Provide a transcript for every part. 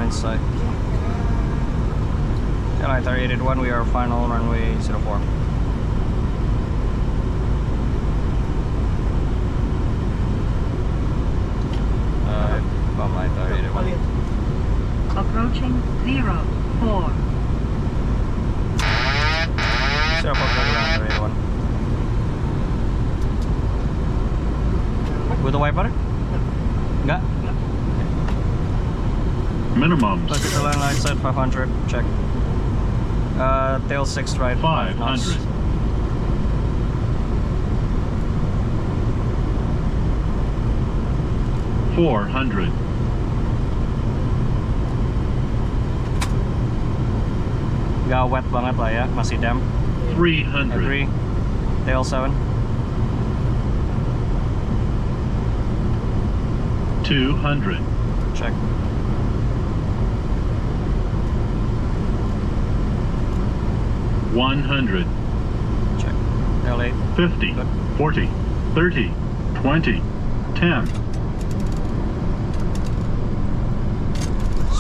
in sight. Airline 3881, we are final runway 04. Line 3881. Approaching 04. 04 3881. With the wiper? Enggak? Minimums. Look at the line right side 500, check. Tail 6 right, 5 knots. 500. $400. Gak wet banget lah ya, masih damp. 300. Agree. Tail 7. 200. Check. $100. Check. Tail 8. 50. Good. 40. 30. 20. 10.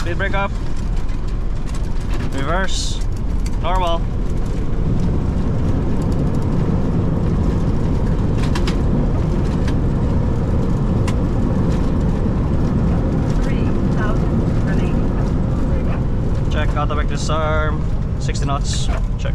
Speed brake up. Reverse. Normal. Check, automatic disarm. 60 knots. Check.